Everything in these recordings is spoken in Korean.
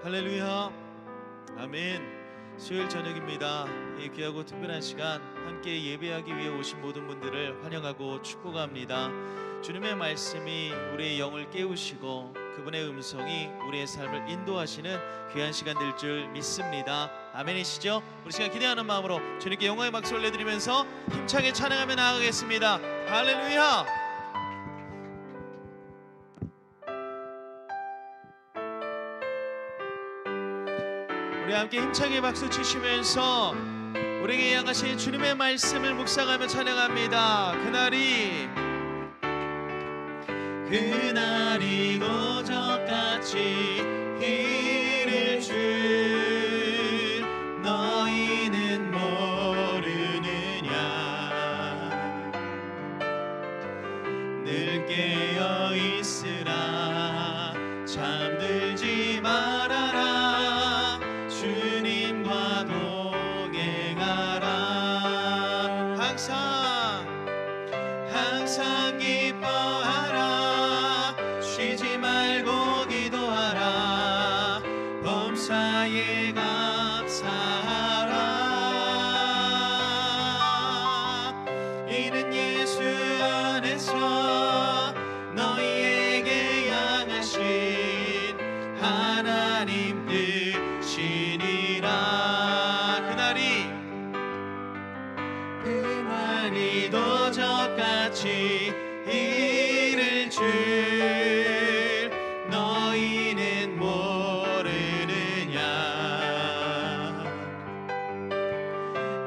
할렐루야. 아멘. 수요일 저녁입니다. 이 귀하고 특별한 시간 함께 예배하기 위해 오신 모든 분들을 환영하고 축복합니다. 주님의 말씀이 우리의 영을 깨우시고 그분의 음성이 우리의 삶을 인도하시는 귀한 시간 될 줄 믿습니다. 아멘이시죠? 우리 시간 기대하는 마음으로 주님께 영광의 박수 올려드리면서 힘차게 찬양하며 나아가겠습니다. 할렐루야. 우리 함께 힘차게 박수 치시면서 우리에게 향하신 주님의 말씀을 묵상하며 찬양합니다. 그날이 고적같이 이를 줄 너희는 모르느냐. 늘 깨어 있으라 잠들지 말아라 주님과 동행하라. 항상 기뻐하라 쉬지 말고 기도하라 범사에 감사하라. 이는 예수 안에서 너희에게 향하신 하나님 뜻이니라. 그날이 도적같이 이를 줄 너희는 모르느냐.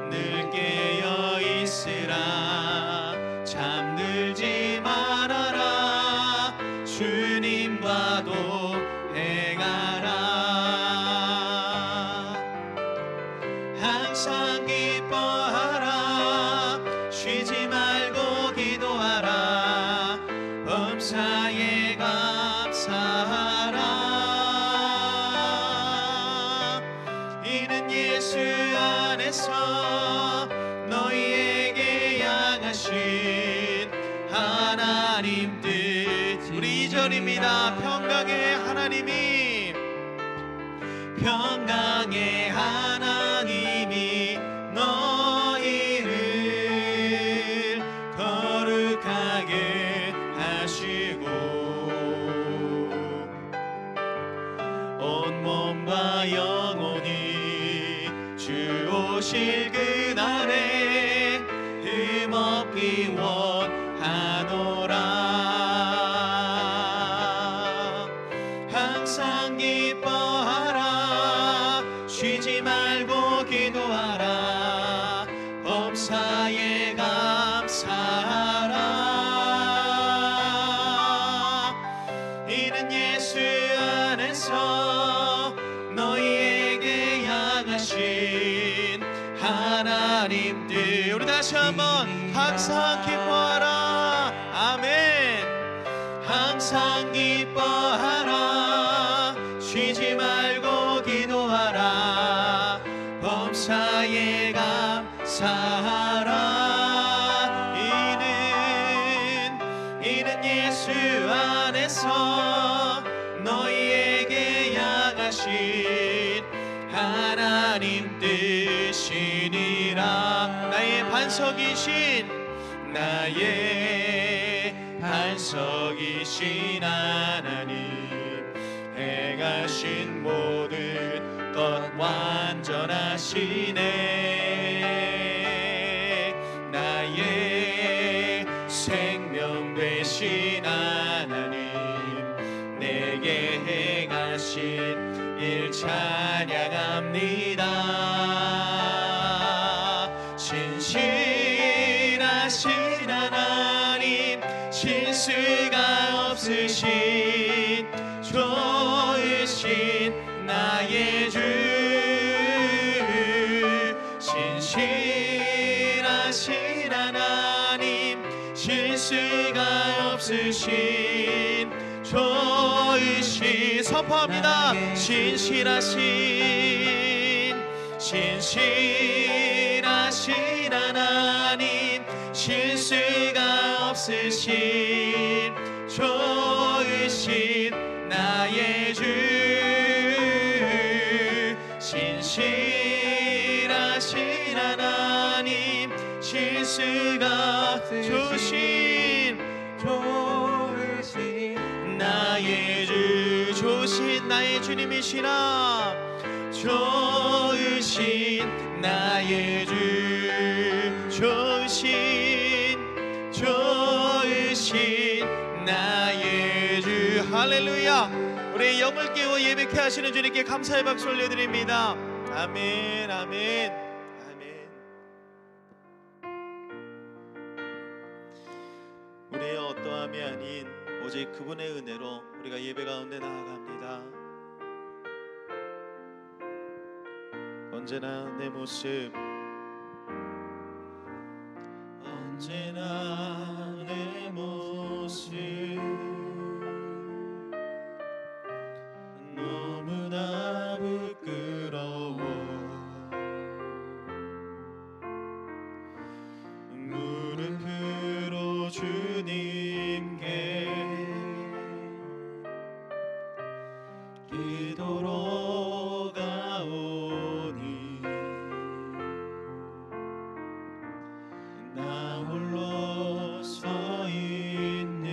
늘 깨어 있으라 잠들지 말아라 주님과 동행하라. 항상 기뻐하라 쉬지 말고 기도하라 범사에 감사하라. 이는 예수 안에서 너희에게 향하신 하나님 뜻. 우리 2절입니다. 평강의 하나님이 너희를 거룩하게 하시고 온몸과 영혼이 주 오실 그날에 흠없기 원하노라. 항상 기뻐하라 쉬지 말고 기도하라 범사에 감사하라. 이는 예수 안에서 너희에게 향하신 하나님 뜻. 우리 다시 한번 항상 기뻐하라. 아멘. 항상 기뻐하라 쉬지 말고 기도하라 범사에 감사하라. 이는 예수 안에서 너희에게 향하신 하나님 뜻이니라. 나의 반석이신 하나님 행하신 모든 것 완전하시네. 나의 생명 되신 하나님 내게 행하신 일 찬양합니다. 신실하신 하나님 실수가 없으신 좋으신 나의 주. 신실하신 하나님 실수가 없으신 좋으신. 선포합니다. 신실하신 하나님 실수가 없으신 좋으신 나의 주. 좋으신 나의 주, 좋으신 나의 주님이시라. 좋으신 나의 주, 좋으신 나의 주. 할렐루야. 우리의 영을 깨워 예배케 하시는 주님께 감사의 박수 올려드립니다. 아멘, 아멘, 아멘. 우리의 어떠함이 아닌 오직 그분의 은혜로 우리가 예배 가운데 나아갑니다. 언제나 내 모습, 언제나 내 모습 너무나 부끄러워. 무릎으로 주님께 기도로 가오니 나 홀로 서 있는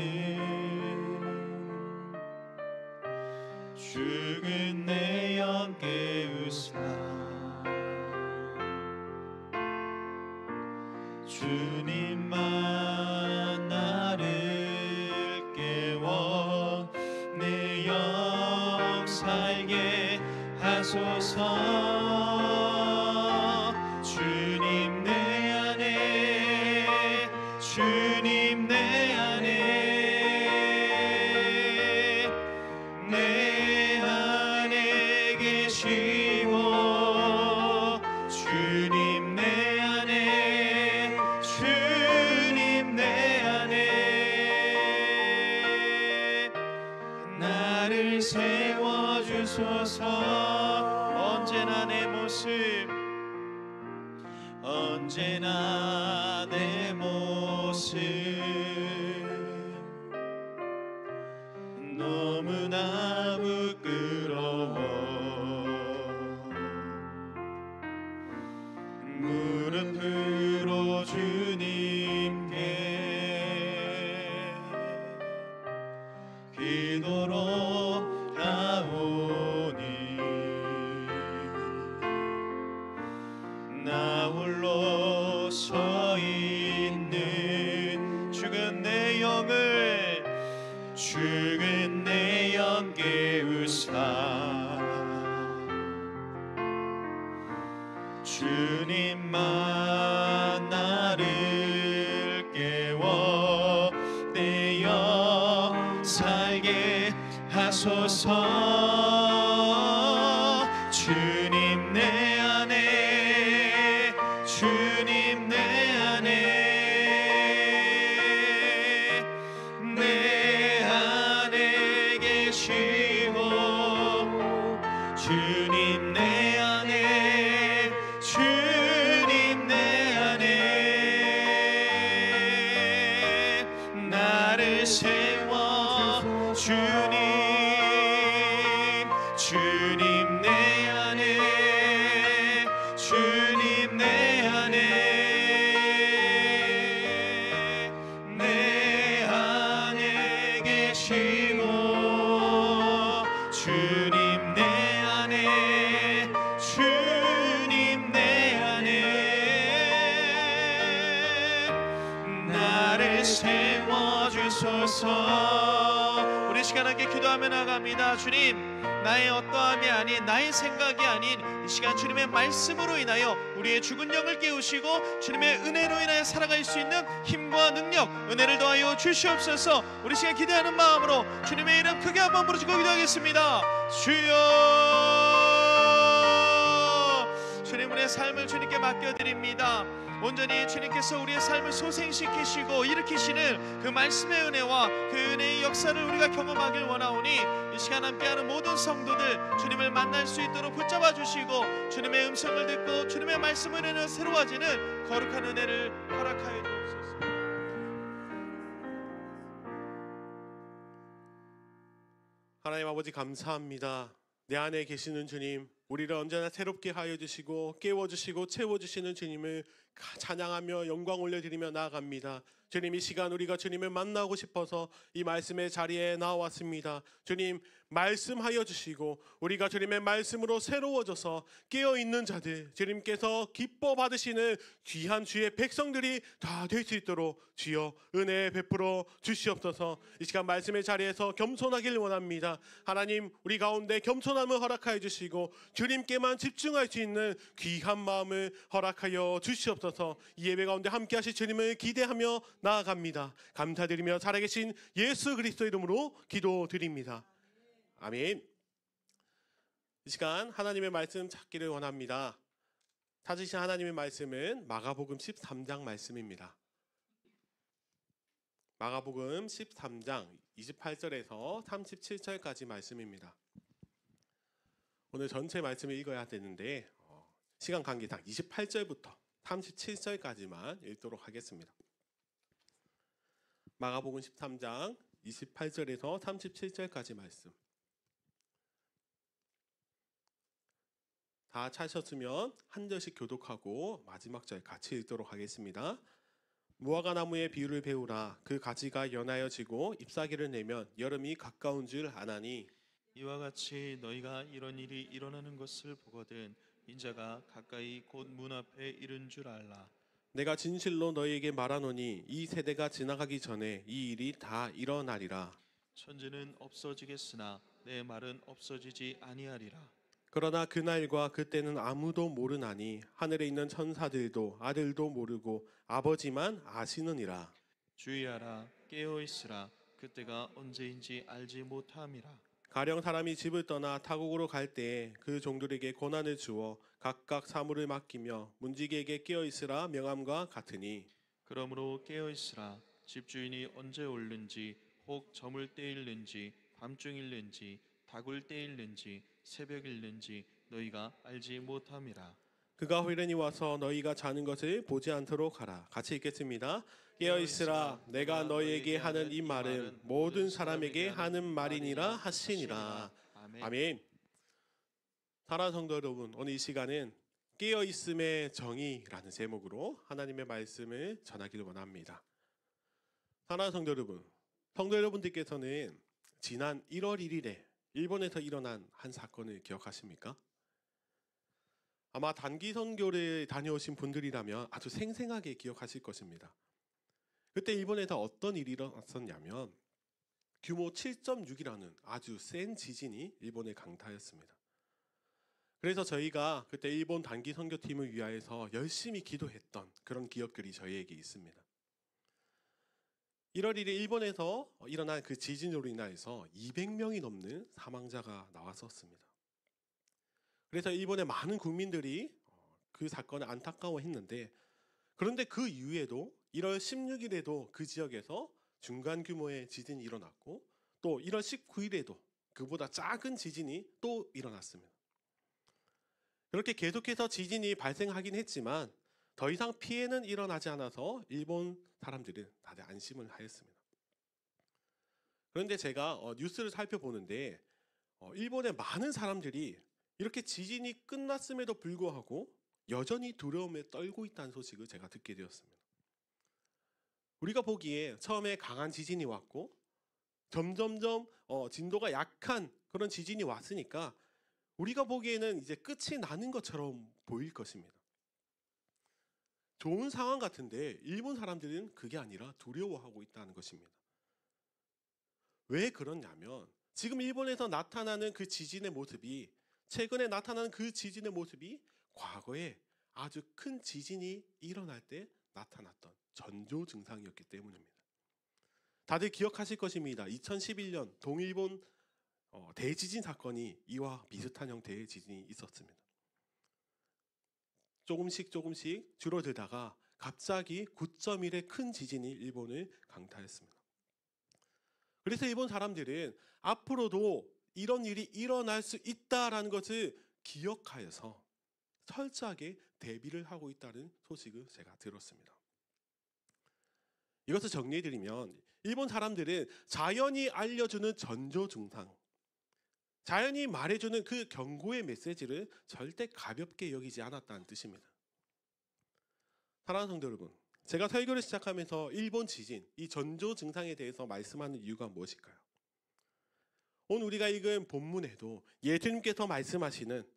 죽은 내 영 깨우사. 주님만 나를 깨워 내 영 살게 하소서. 주님 내 안에, 주님 내 안에, 내 안에 계시고. 주님 내 안에, 주님 내 안에 나를 세워주소서. 언제나 내 모습, 언제나 내 모습 너무나 부끄러워. 무릎으로 주님께 기도로 가오니 나 홀로 서 있는 죽은 내 영을, 죽은 내 영 깨우사. 주님만 나를 깨워 내 영 살게 하소서. 주님 내 안에, 주님 내 안에, 내 안에 계시고. 주님 내 안에, 주님 내 안에 나를 세워. 주님, 주님 내 안에, 주님 내 안에, 내 안에 계시고. 주님 내 안에, 주님 내 안에 나를 세워주소서. 우리 시간 함께 기도하며 나갑니다. 주님, 나의 어떠함이 아닌, 나의 생각이 아닌 이 시간 주님의 말씀으로 인하여 우리의 죽은 영을 깨우시고 주님의 은혜로 인하여 살아갈 수 있는 힘과 능력, 은혜를 더하여 주시옵소서. 우리 시간 기대하는 마음으로 주님의 이름 크게 한번 부르시고 기도하겠습니다. 주여, 주님 우리의 삶을 주님께 맡겨드립니다. 온전히 주님께서 우리의 삶을 소생시키시고 일으키시는 그 말씀의 은혜와 그 은혜의 역사를 우리가 경험하길 원하오니 이 시간 함께하는 모든 성도들 주님을 만날 수 있도록 붙잡아 주시고 주님의 음성을 듣고 주님의 말씀을 인하여 새로워지는 거룩한 은혜를 허락하여 주옵소서. 하나님 아버지 감사합니다. 내 안에 계시는 주님, 우리를 언제나 새롭게 하여 주시고 깨워주시고 채워주시는 주님을 찬양하며 영광 올려드리며 나아갑니다. 주님, 이 시간 우리가 주님을 만나고 싶어서 이 말씀의 자리에 나왔습니다. 주님, 말씀하여 주시고 우리가 주님의 말씀으로 새로워져서 깨어있는 자들, 주님께서 기뻐 받으시는 귀한 주의 백성들이 다 될 수 있도록 주여 은혜 베풀어 주시옵소서. 이 시간 말씀의 자리에서 겸손하길 원합니다. 하나님, 우리 가운데 겸손함을 허락하여 주시고 주님께만 집중할 수 있는 귀한 마음을 허락하여 주시옵소서. 이 예배 가운데 함께 하실 주님을 기대하며 나아갑니다. 감사드리며 살아계신 예수 그리스도 이름으로 기도드립니다. 아멘. 이 시간 하나님의 말씀 찾기를 원합니다. 찾으신 하나님의 말씀은 마가복음 13장 말씀입니다. 마가복음 13장 28절에서 37절까지 말씀입니다. 오늘 전체 말씀을 읽어야 되는데 시간 관계상 28절부터 37절까지만 읽도록 하겠습니다. 마가복음 13장 28절에서 37절까지 말씀. 다 찾으셨으면 한 절씩 교독하고 마지막 절 같이 읽도록 하겠습니다. 무화과 나무의 비유를 배우라. 그 가지가 연하여 지고 잎사귀를 내면 여름이 가까운 줄 아나니 이와 같이 너희가 이런 일이 일어나는 것을 보거든 인자가 가까이 곧 문 앞에 이른 줄 알라. 내가 진실로 너희에게 말하노니 이 세대가 지나가기 전에 이 일이 다 일어나리라. 천지는 없어지겠으나 내 말은 없어지지 아니하리라. 그러나 그날과 그때는 아무도 모르나니 하늘에 있는 천사들도 아들도 모르고 아버지만 아시느니라. 주의하라, 깨어 있으라. 그때가 언제인지 알지 못함이라. 가령 사람이 집을 떠나 타국으로 갈 때에 그 종들에게 고난을 주어 각각 사물을 맡기며 문지기에게 깨어 있으라 명함과 같으니 그러므로 깨어 있으라. 집주인이 언제 올는지 혹 저물 때일는지 밤중일는지 다굴 때일는지 새벽일는지 너희가 알지 못함이라. 그가 회련히 와서 너희가 자는 것을 보지 않도록 하라. 같이 읽겠습니다. 깨어 있으라. 내가 너희에게 하는 이 말은 모든 사람에게 하는 말이니라 하시니라. 아멘. 사랑하는 성도 여러분, 오늘 이 시간은 깨어 있음의 정의라는 제목으로 하나님의 말씀을 전하기를 원합니다. 사랑하는 성도 여러분들께서는 지난 1월 1일에 일본에서 일어난 한 사건을 기억하십니까? 아마 단기 선교를 다녀오신 분들이라면 아주 생생하게 기억하실 것입니다. 그때 일본에서 어떤 일이 일어났었냐면 규모 7.6이라는 아주 센 지진이 일본에 강타했습니다. 그래서 저희가 그때 일본 단기 선교팀을 위하여서 열심히 기도했던 그런 기억들이 저희에게 있습니다. 1월 1일 일본에서 일어난 그 지진으로 인하여서 200명이 넘는 사망자가 나왔었습니다. 그래서 일본의 많은 국민들이 그 사건을 안타까워했는데, 그런데 그 이후에도 1월 16일에도 그 지역에서 중간 규모의 지진이 일어났고 또 1월 19일에도 그보다 작은 지진이 또 일어났습니다. 그렇게 계속해서 지진이 발생하긴 했지만 더 이상 피해는 일어나지 않아서 일본 사람들은 다들 안심을 하였습니다. 그런데 제가 뉴스를 살펴보는데 일본의 많은 사람들이 이렇게 지진이 끝났음에도 불구하고 여전히 두려움에 떨고 있다는 소식을 제가 듣게 되었습니다. 우리가 보기에 처음에 강한 지진이 왔고 점점점 진도가 약한 그런 지진이 왔으니까 우리가 보기에는 이제 끝이 나는 것처럼 보일 것입니다. 좋은 상황 같은데 일본 사람들은 그게 아니라 두려워하고 있다는 것입니다. 왜 그러냐면 지금 일본에서 나타나는 그 지진의 모습이, 최근에 나타나는 그 지진의 모습이 과거에 아주 큰 지진이 일어날 때 나타났던 전조 증상이었기 때문입니다. 다들 기억하실 것입니다. 2011년 동일본 대지진 사건이 이와 비슷한 형태의 지진이 있었습니다. 조금씩 줄어들다가 갑자기 9.1의 큰 지진이 일본을 강타했습니다. 그래서 일본 사람들은 앞으로도 이런 일이 일어날 수 있다라는 것을 기억하여서 철저하게 대비를 하고 있다는 소식을 제가 들었습니다. 이것을 정리해드리면 일본 사람들은 자연이 알려주는 전조 증상, 자연이 말해주는 그 경고의 메시지를 절대 가볍게 여기지 않았다는 뜻입니다. 사랑하는 성도 여러분, 제가 설교를 시작하면서 일본 지진, 이 전조 증상에 대해서 말씀하는 이유가 무엇일까요? 오늘 우리가 읽은 본문에도 예수님께서 말씀하시는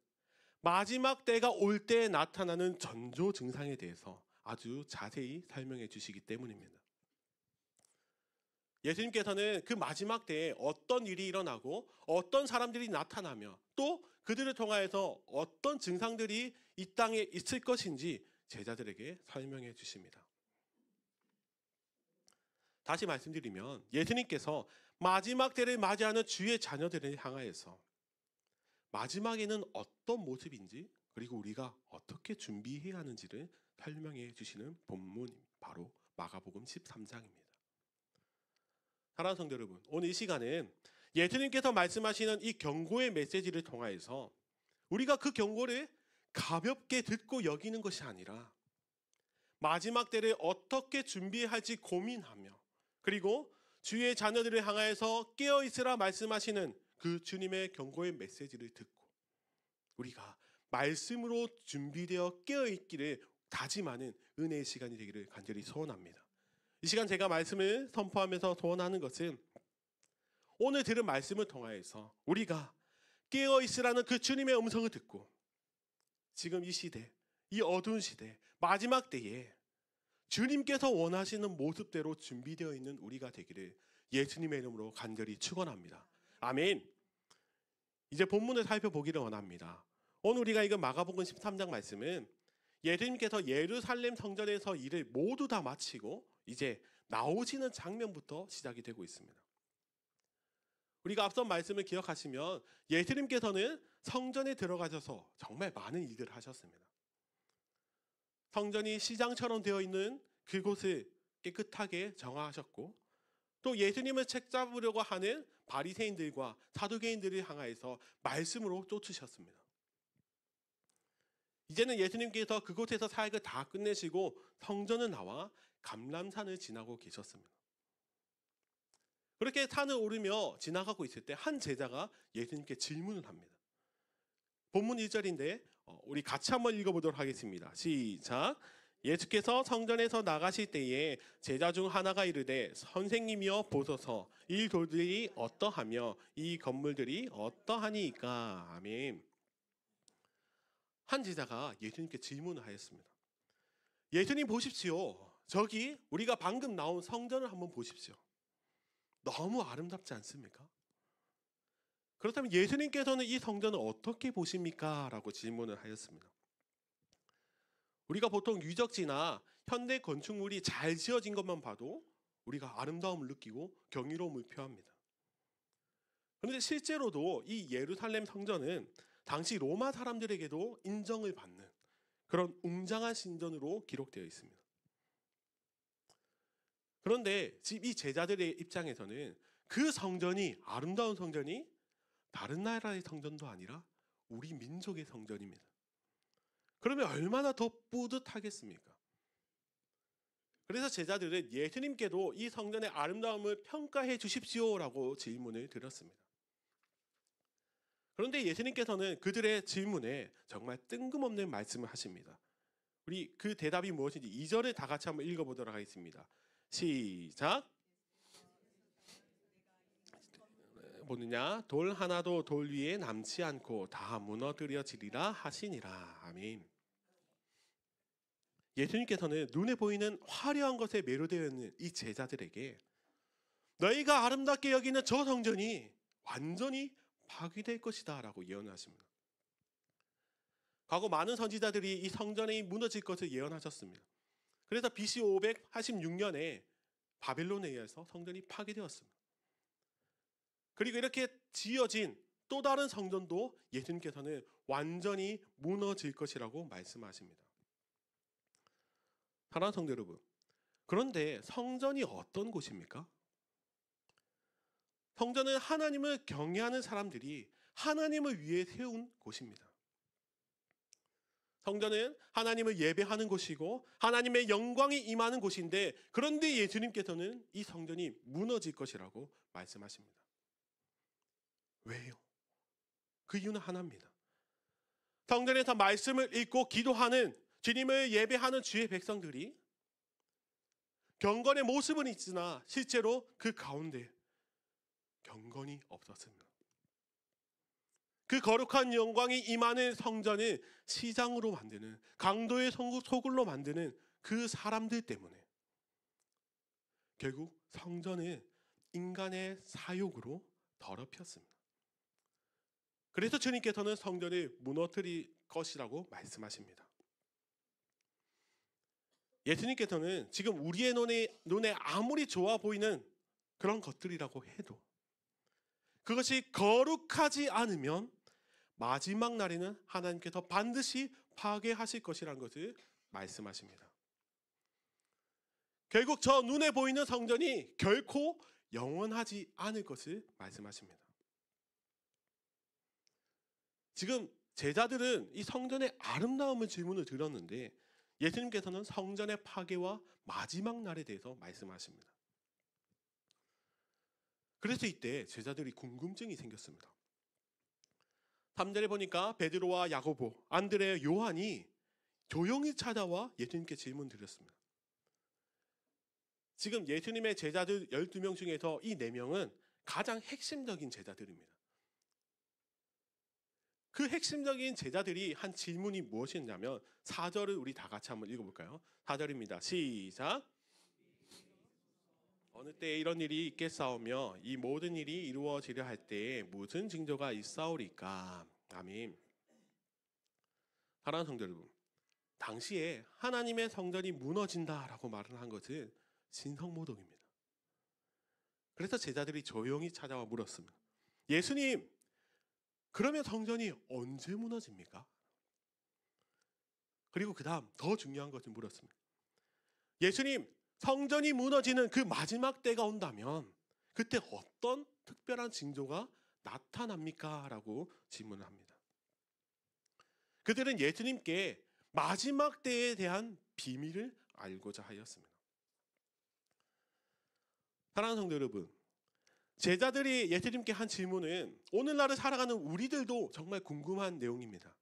마지막 때가 올 때 나타나는 전조 증상에 대해서 아주 자세히 설명해 주시기 때문입니다. 예수님께서는 그 마지막 때에 어떤 일이 일어나고 어떤 사람들이 나타나며 또 그들을 통하여서 어떤 증상들이 이 땅에 있을 것인지 제자들에게 설명해 주십니다. 다시 말씀드리면 예수님께서 마지막 때를 맞이하는 주의 자녀들을 향하여서 마지막에는 어떤 모습인지 그리고 우리가 어떻게 준비해야 하는지를 설명해 주시는 본문이 바로 마가복음 13장입니다. 사랑하는 성도 여러분, 오늘 이 시간은 예수님께서 말씀하시는 이 경고의 메시지를 통하여서 우리가 그 경고를 가볍게 듣고 여기는 것이 아니라 마지막 때를 어떻게 준비할지 고민하며 그리고 주의 자녀들을 향하여서 깨어있으라 말씀하시는 그 주님의 경고의 메시지를 듣고 우리가 말씀으로 준비되어 깨어있기를 다짐하는 은혜의 시간이 되기를 간절히 소원합니다. 이 시간 제가 말씀을 선포하면서 소원하는 것은 오늘 들은 말씀을 통하여서 우리가 깨어있으라는 그 주님의 음성을 듣고 지금 이 시대, 이 어두운 시대, 마지막 때에 주님께서 원하시는 모습대로 준비되어 있는 우리가 되기를 예수님의 이름으로 간절히 축원합니다. 아멘. 이제 본문을 살펴보기를 원합니다. 오늘 우리가 읽은 마가복음 13장 말씀은 예수님께서 예루살렘 성전에서 일을 모두 다 마치고 이제 나오시는 장면부터 시작이 되고 있습니다. 우리가 앞선 말씀을 기억하시면 예수님께서는 성전에 들어가셔서 정말 많은 일들을 하셨습니다. 성전이 시장처럼 되어 있는 그곳을 깨끗하게 정화하셨고 또 예수님을 책잡으려고 하는 바리새인들과 사두개인들을 향하여서 말씀으로 쫓으셨습니다. 이제는 예수님께서 그곳에서 사역을 다 끝내시고 성전을 나와 감람산을 지나고 계셨습니다. 그렇게 산을 오르며 지나가고 있을 때 한 제자가 예수님께 질문을 합니다. 본문 1절인데 우리 같이 한번 읽어보도록 하겠습니다. 시작. 예수께서 성전에서 나가실 때에 제자 중 하나가 이르되 선생님이여 보소서 이 돌들이 어떠하며 이 건물들이 어떠하니까. 아멘. 한 제자가 예수님께 질문을 하였습니다. 예수님 보십시오. 저기 우리가 방금 나온 성전을 한번 보십시오. 너무 아름답지 않습니까? 그렇다면 예수님께서는 이 성전을 어떻게 보십니까? 라고 질문을 하였습니다. 우리가 보통 유적지나 현대 건축물이 잘 지어진 것만 봐도 우리가 아름다움을 느끼고 경이로움을 표합니다. 그런데 실제로도 이 예루살렘 성전은 당시 로마 사람들에게도 인정을 받는 그런 웅장한 신전으로 기록되어 있습니다. 그런데 지금 이 제자들의 입장에서는 그 성전이 아름다운 성전이 다른 나라의 성전도 아니라 우리 민족의 성전입니다. 그러면 얼마나 더 뿌듯하겠습니까? 그래서 제자들은 예수님께도 이 성전의 아름다움을 평가해 주십시오라고 질문을 드렸습니다. 그런데 예수님께서는 그들의 질문에 정말 뜬금없는 말씀을 하십니다. 우리 그 대답이 무엇인지 2절을 다 같이 한번 읽어보도록 하겠습니다. 시작. 보느냐 돌 하나도 돌 위에 남지 않고 다 무너뜨려지리라 하시니라. 아멘. 예수님께서는 눈에 보이는 화려한 것에 매료되어 있는 이 제자들에게 너희가 아름답게 여기는 저 성전이 완전히 파괴될 것이다 라고 예언하십니다. 과거 많은 선지자들이 이 성전이 무너질 것을 예언하셨습니다. 그래서 BC 586년에 바벨론에 의해서 성전이 파괴되었습니다. 그리고 이렇게 지어진 또 다른 성전도 예수님께서는 완전히 무너질 것이라고 말씀하십니다. 사랑하는 성도 여러분, 그런데 성전이 어떤 곳입니까? 성전은 하나님을 경외하는 사람들이 하나님을 위해 세운 곳입니다. 성전은 하나님을 예배하는 곳이고 하나님의 영광이 임하는 곳인데 그런데 예수님께서는 이 성전이 무너질 것이라고 말씀하십니다. 왜요? 그 이유는 하나입니다. 성전에서 말씀을 읽고 기도하는 주님을 예배하는 주의 백성들이 경건의 모습은 있으나 실제로 그 가운데 경건이 없었습니다. 그 거룩한 영광이 임하는 성전을 시장으로 만드는, 강도의 소굴로 만드는 그 사람들 때문에 결국 성전을 인간의 사욕으로 더럽혔습니다. 그래서 주님께서는 성전을 무너뜨릴 것이라고 말씀하십니다. 예수님께서는 지금 우리의 눈에 아무리 좋아 보이는 그런 것들이라고 해도 그것이 거룩하지 않으면 마지막 날에는 하나님께서 반드시 파괴하실 것이라는 것을 말씀하십니다. 결국 저 눈에 보이는 성전이 결코 영원하지 않을 것을 말씀하십니다. 지금 제자들은 이 성전의 아름다움을 질문을 들었는데 예수님께서는 성전의 파괴와 마지막 날에 대해서 말씀하십니다. 그래서 이때 제자들이 궁금증이 생겼습니다. 3절에 보니까 베드로와 야고보, 안드레, 요한이 조용히 찾아와 예수님께 질문 드렸습니다. 지금 예수님의 제자들 12명 중에서 이 4명은 가장 핵심적인 제자들입니다. 그 핵심적인 제자들이 한 질문이 무엇이었냐면 4절을 우리 다 같이 한번 읽어볼까요? 4절입니다. 시작. 어느 때에 이런 일이 있겠사오며 이 모든 일이 이루어지려 할 때에 무슨 징조가 있사오리까? 아멘. 사랑하는 성도 여러분, 당시에 하나님의 성전이 무너진다라고 말을 한 것은 신성모독입니다. 그래서 제자들이 조용히 찾아와 물었습니다. 예수님, 그러면 성전이 언제 무너집니까? 그리고 그 다음 더 중요한 것을 물었습니다. 예수님, 성전이 무너지는 그 마지막 때가 온다면 그때 어떤 특별한 징조가 나타납니까? 라고 질문을 합니다. 그들은 예수님께 마지막 때에 대한 비밀을 알고자 하였습니다. 사랑하는 성도 여러분, 제자들이 예수님께 한 질문은 오늘날을 살아가는 우리들도 정말 궁금한 내용입니다.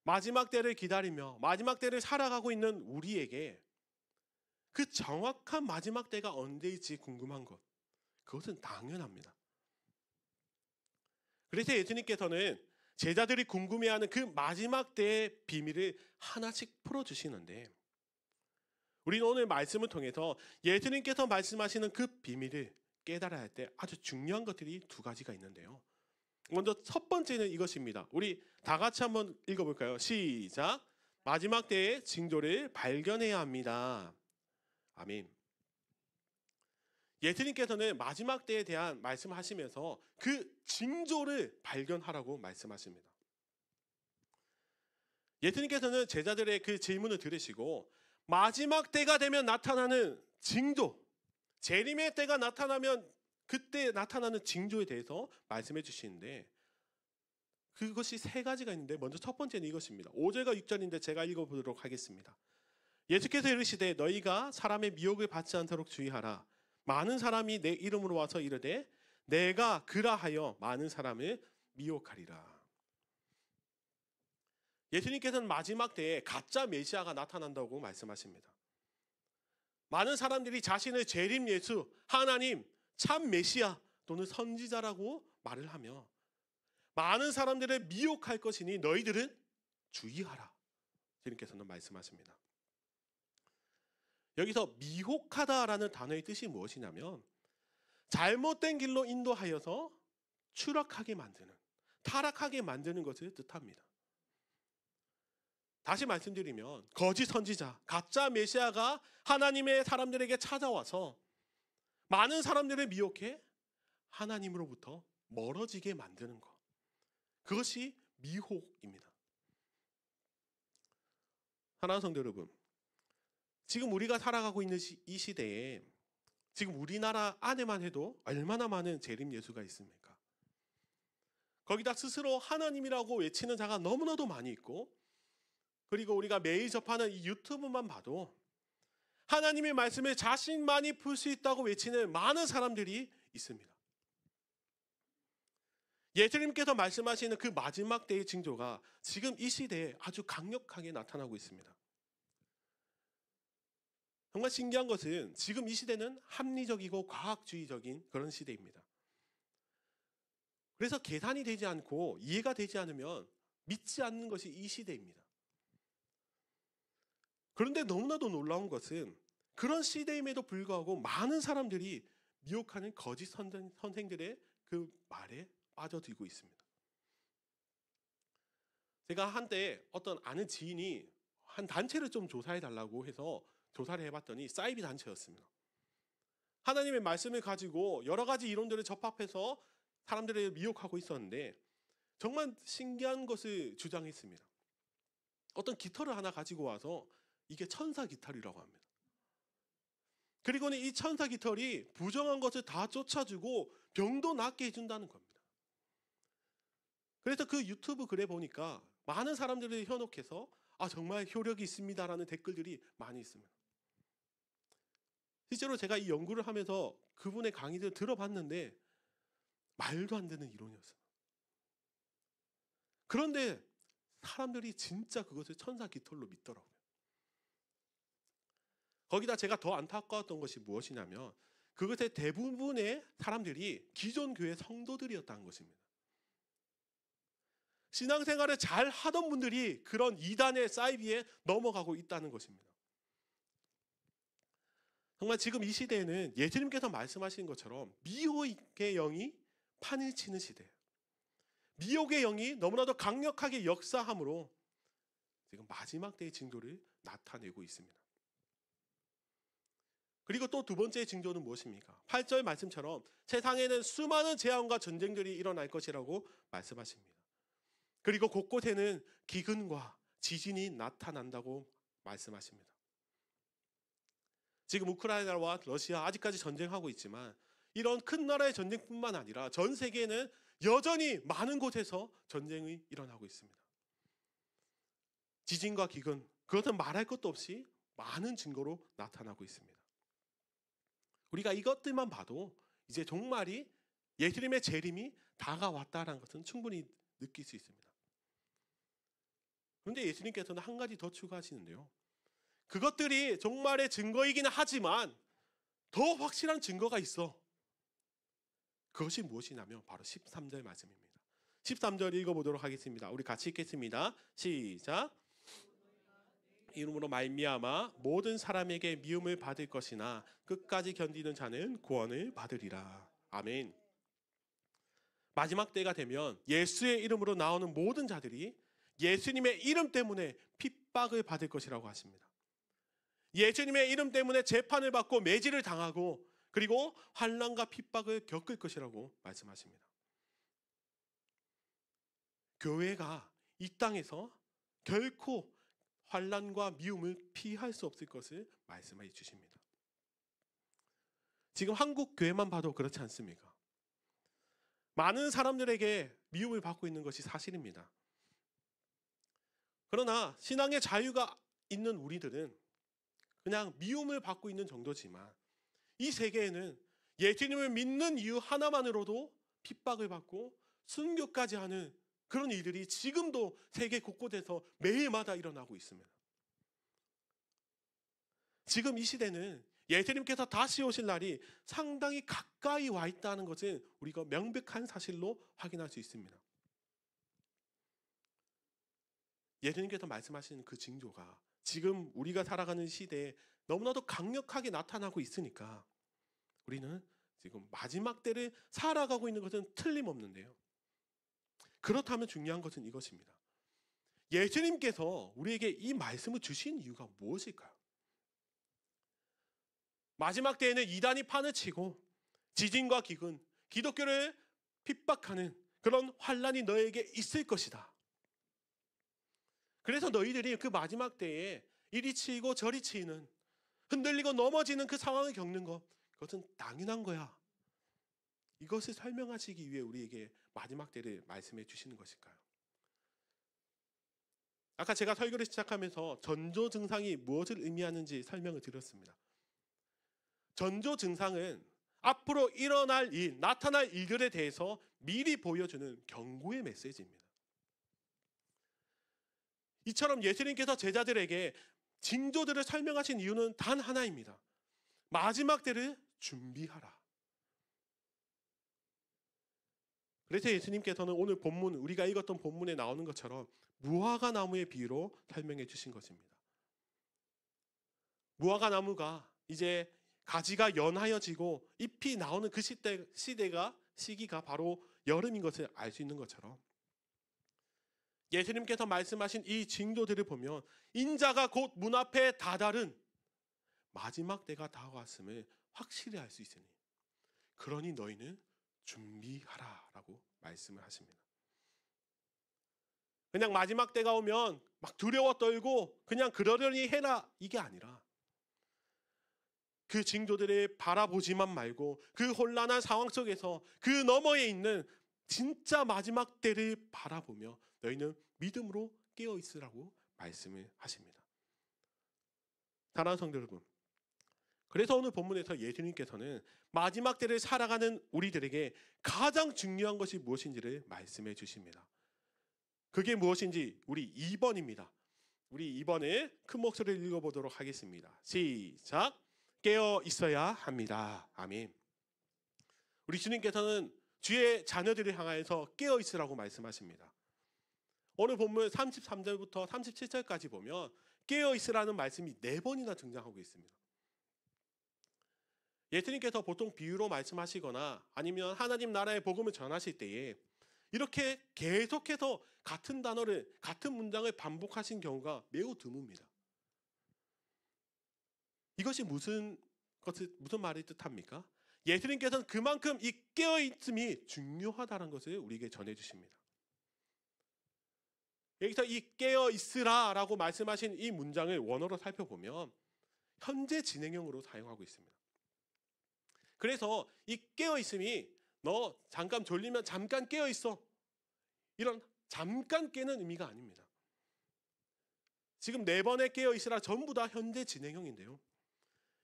마지막 때를 기다리며 마지막 때를 살아가고 있는 우리에게 그 정확한 마지막 때가 언제일지 궁금한 것, 그것은 당연합니다. 그래서 예수님께서는 제자들이 궁금해하는 그 마지막 때의 비밀을 하나씩 풀어주시는데 우리는 오늘 말씀을 통해서 예수님께서 말씀하시는 그 비밀을 깨달아야 할 때 아주 중요한 것들이 2가지가 있는데요. 먼저 첫 번째는 이것입니다. 우리 다 같이 한번 읽어볼까요? 시작. 마지막 때의 징조를 발견해야 합니다. 아멘. 예수님께서는 마지막 때에 대한 말씀을 하시면서 그 징조를 발견하라고 말씀하십니다. 예수님께서는 제자들의 그 질문을 들으시고 마지막 때가 되면 나타나는 징조, 재림의 때가 나타나면 그때 나타나는 징조에 대해서 말씀해 주시는데 그것이 3가지가 있는데 먼저 첫 번째는 이것입니다. 5절과 6절인데 제가 읽어보도록 하겠습니다. 예수께서 이르시되 너희가 사람의 미혹을 받지 않도록 주의하라. 많은 사람이 내 이름으로 와서 이르되 내가 그라하여 많은 사람을 미혹하리라. 예수님께서는 마지막 때에 가짜 메시아가 나타난다고 말씀하십니다. 많은 사람들이 자신을 재림 예수, 하나님, 참 메시아 또는 선지자라고 말을 하며 많은 사람들을 미혹할 것이니 너희들은 주의하라. 예수님께서는 말씀하십니다. 여기서 미혹하다라는 단어의 뜻이 무엇이냐면 잘못된 길로 인도하여서 추락하게 만드는, 타락하게 만드는 것을 뜻합니다. 다시 말씀드리면 거짓 선지자, 가짜 메시아가 하나님의 사람들에게 찾아와서 많은 사람들을 미혹해 하나님으로부터 멀어지게 만드는 것. 그것이 미혹입니다. 사랑하는 성도 여러분, 지금 우리가 살아가고 있는 이 시대에 지금 우리나라 안에만 해도 얼마나 많은 재림 예수가 있습니까? 거기다 스스로 하나님이라고 외치는 자가 너무나도 많이 있고 그리고 우리가 매일 접하는 이 유튜브만 봐도 하나님의 말씀을 자신만이 풀 수 있다고 외치는 많은 사람들이 있습니다. 예수님께서 말씀하시는 그 마지막 때의 징조가 지금 이 시대에 아주 강력하게 나타나고 있습니다. 정말 신기한 것은 지금 이 시대는 합리적이고 과학주의적인 그런 시대입니다. 그래서 계산이 되지 않고 이해가 되지 않으면 믿지 않는 것이 이 시대입니다. 그런데 너무나도 놀라운 것은 그런 시대임에도 불구하고 많은 사람들이 미혹하는 거짓 선생들의 그 말에 빠져들고 있습니다. 제가 한때 어떤 아는 지인이 한 단체를 좀 조사해 달라고 해서 조사를 해봤더니 사이비 단체였습니다. 하나님의 말씀을 가지고 여러 가지 이론들을 접합해서 사람들을 미혹하고 있었는데 정말 신기한 것을 주장했습니다. 어떤 깃털을 하나 가지고 와서 이게 천사 깃털이라고 합니다. 그리고는 이 천사 깃털이 부정한 것을 다 쫓아주고 병도 낫게 해준다는 겁니다. 그래서 그 유튜브 글에 보니까 많은 사람들이 현혹해서 정말 효력이 있습니다라는 댓글들이 많이 있습니다. 실제로 제가 이 연구를 하면서 그분의 강의를 들어봤는데 말도 안 되는 이론이었어요. 그런데 사람들이 진짜 그것을 천사 깃털로 믿더라고요. 거기다 제가 더 안타까웠던 것이 무엇이냐면 그것의 대부분의 사람들이 기존 교회 성도들이었다는 것입니다. 신앙생활을 잘 하던 분들이 그런 이단의 사이비에 넘어가고 있다는 것입니다. 정말 지금 이 시대에는 예수님께서 말씀하신 것처럼 미혹의 영이 판을 치는 시대예요. 미혹의 영이 너무나도 강력하게 역사함으로 지금 마지막 때의 징조를 나타내고 있습니다. 그리고 또 두 번째 징조는 무엇입니까? 8절 말씀처럼 세상에는 수많은 재앙과 전쟁들이 일어날 것이라고 말씀하십니다. 그리고 곳곳에는 기근과 지진이 나타난다고 말씀하십니다. 지금 우크라이나와 러시아 아직까지 전쟁하고 있지만 이런 큰 나라의 전쟁뿐만 아니라 전 세계에는 여전히 많은 곳에서 전쟁이 일어나고 있습니다. 지진과 기근, 그것은 말할 것도 없이 많은 증거로 나타나고 있습니다. 우리가 이것들만 봐도 이제 종말이 예수님의 재림이 다가왔다는 것은 충분히 느낄 수 있습니다. 그런데 예수님께서는 한 가지 더 추가하시는데요. 그것들이 종말의 증거이기는 하지만 더 확실한 증거가 있어. 그것이 무엇이냐면 바로 13절 말씀입니다. 13절 읽어보도록 하겠습니다. 우리 같이 읽겠습니다. 시작. 이름으로 말미암아 모든 사람에게 미움을 받을 것이나 끝까지 견디는 자는 구원을 받으리라. 아멘. 마지막 때가 되면 예수의 이름으로 나오는 모든 자들이 예수님의 이름 때문에 핍박을 받을 것이라고 하십니다. 예수님의 이름 때문에 재판을 받고 매질을 당하고 그리고 환난과 핍박을 겪을 것이라고 말씀하십니다. 교회가 이 땅에서 결코 환난과 미움을 피할 수 없을 것을 말씀해 주십니다. 지금 한국 교회만 봐도 그렇지 않습니까? 많은 사람들에게 미움을 받고 있는 것이 사실입니다. 그러나 신앙의 자유가 있는 우리들은 그냥 미움을 받고 있는 정도지만 이 세계에는 예수님을 믿는 이유 하나만으로도 핍박을 받고 순교까지 하는 그런 일들이 지금도 세계 곳곳에서 매일마다 일어나고 있습니다. 지금 이 시대는 예수님께서 다시 오실 날이 상당히 가까이 와 있다는 것은 우리가 명백한 사실로 확인할 수 있습니다. 예수님께서 말씀하시는 그 징조가 지금 우리가 살아가는 시대에 너무나도 강력하게 나타나고 있으니까 우리는 지금 마지막 때를 살아가고 있는 것은 틀림없는데요. 그렇다면 중요한 것은 이것입니다. 예수님께서 우리에게 이 말씀을 주신 이유가 무엇일까요? 마지막 때에는 이단이 판을 치고 지진과 기근, 기독교를 핍박하는 그런 환난이 너에게 있을 것이다. 그래서 너희들이 그 마지막 때에 이리 치이고 저리 치이는 흔들리고 넘어지는 그 상황을 겪는 것, 그것은 당연한 거야. 이것을 설명하시기 위해 우리에게 마지막 때를 말씀해 주시는 것일까요? 아까 제가 설교를 시작하면서 전조 증상이 무엇을 의미하는지 설명을 드렸습니다. 전조 증상은 앞으로 일어날 일, 나타날 일들에 대해서 미리 보여주는 경고의 메시지입니다. 이처럼 예수님께서 제자들에게 징조들을 설명하신 이유는 단 하나입니다. 마지막 때를 준비하라. 그래서 예수님께서는 오늘 본문, 우리가 읽었던 본문에 나오는 것처럼 무화과 나무의 비유로 설명해 주신 것입니다. 무화과 나무가 이제 가지가 연하여지고 잎이 나오는 그 시기가 바로 여름인 것을 알 수 있는 것처럼 예수님께서 말씀하신 이 징조들을 보면 인자가 곧 문 앞에 다다른 마지막 때가 다가왔음을 확실히 알 수 있으니 그러니 너희는 준비하라 라고 말씀을 하십니다. 그냥 마지막 때가 오면 막 두려워 떨고 그냥 그러려니 해라 이게 아니라 그 징조들을 바라보지만 말고 그 혼란한 상황 속에서 그 너머에 있는 진짜 마지막 때를 바라보며 너희는 믿음으로 깨어 있으라고 말씀을 하십니다. 사랑하는 성도 여러분, 그래서 오늘 본문에서 예수님께서는 마지막 때를 살아가는 우리들에게 가장 중요한 것이 무엇인지를 말씀해 주십니다. 그게 무엇인지 우리 2번입니다. 우리 2번을 큰 목소리를 읽어보도록 하겠습니다. 시작! 깨어 있어야 합니다. 아멘. 우리 주님께서는 주의 자녀들을 향하여서 깨어 있으라고 말씀하십니다. 오늘 본문 33절부터 37절까지 보면 깨어 있으라는 말씀이 4번이나 등장하고 있습니다. 예수님께서 보통 비유로 말씀하시거나 아니면 하나님 나라의 복음을 전하실 때에 이렇게 계속해서 같은 단어를, 같은 문장을 반복하신 경우가 매우 드뭅니다. 이것이 무슨 말을 뜻합니까? 예수님께서는 그만큼 이 깨어있음이 중요하다는 것을 우리에게 전해주십니다. 여기서 이 깨어있으라 라고 말씀하신 이 문장을 원어로 살펴보면 현재 진행형으로 사용하고 있습니다. 그래서 이 깨어있음이 너 잠깐 졸리면 잠깐 깨어있어 이런 잠깐 깨는 의미가 아닙니다. 지금 4번의 깨어있으라 전부 다 현재 진행형인데요.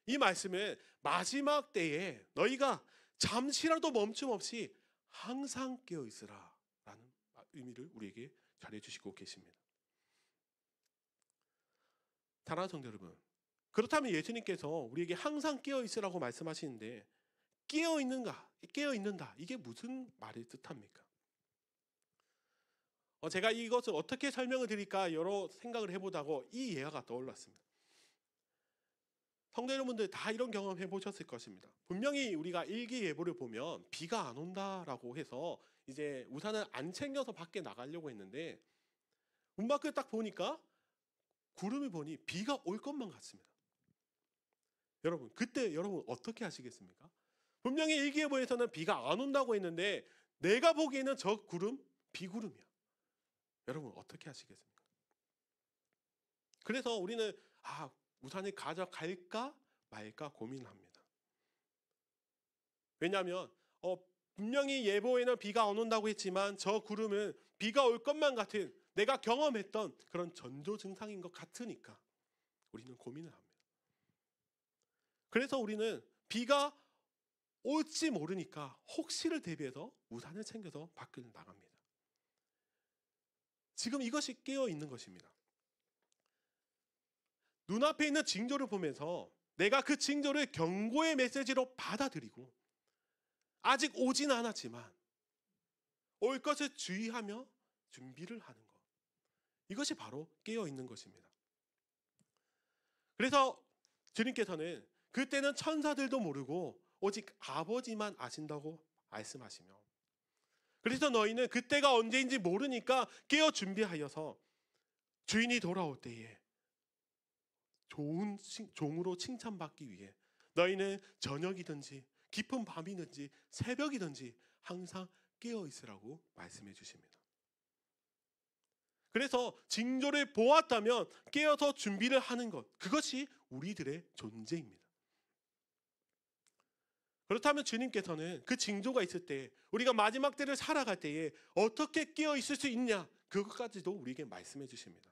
이 말씀은 마지막 때에 너희가 잠시라도 멈춤 없이 항상 깨어있으라 라는 의미를 우리에게 전해주시고 계십니다. 사랑하는 성도 여러분, 그렇다면 예수님께서 우리에게 항상 깨어있으라고 말씀하시는데 깨어있는다 이게 무슨 말을 뜻합니까? 제가 이것을 어떻게 설명을 드릴까 여러 생각을 해보다가 이 예화가 떠올랐습니다. 성도 여러분들 다 이런 경험 해보셨을 것입니다. 분명히 우리가 일기예보를 보면 비가 안 온다라고 해서 이제 우산을 안 챙겨서 밖에 나가려고 했는데 문 밖을 딱 보니까 구름을 보니 비가 올 것만 같습니다. 여러분 그때 여러분 어떻게 하시겠습니까? 분명히 일기예보에서는 비가 안 온다고 했는데 내가 보기에는 저 구름 비구름이야. 여러분 어떻게 하시겠습니까? 그래서 우리는 우산을 가져갈까 말까 고민합니다. 왜냐하면 분명히 예보에는 비가 안 온다고 했지만 저 구름은 비가 올 것만 같은 내가 경험했던 그런 전조 증상인 것 같으니까 우리는 고민을 합니다. 그래서 우리는 비가 올지 모르니까 혹시를 대비해서 우산을 챙겨서 밖을 나갑니다. 지금 이것이 깨어 있는 것입니다. 눈앞에 있는 징조를 보면서 내가 그 징조를 경고의 메시지로 받아들이고 아직 오진 않았지만 올 것을 주의하며 준비를 하는 것. 이것이 바로 깨어 있는 것입니다. 그래서 주님께서는 그때는 천사들도 모르고 오직 아버지만 아신다고 말씀하시며 그래서 너희는 그때가 언제인지 모르니까 깨어 준비하여서 주인이 돌아올 때에 좋은 종으로 칭찬받기 위해 너희는 저녁이든지 깊은 밤이든지 새벽이든지 항상 깨어 있으라고 말씀해 주십니다. 그래서 징조를 보았다면 깨어서 준비를 하는 것, 그것이 우리들의 존재입니다. 그렇다면 주님께서는 그 징조가 있을 때 우리가 마지막 때를 살아갈 때에 어떻게 깨어 있을 수 있냐, 그것까지도 우리에게 말씀해 주십니다.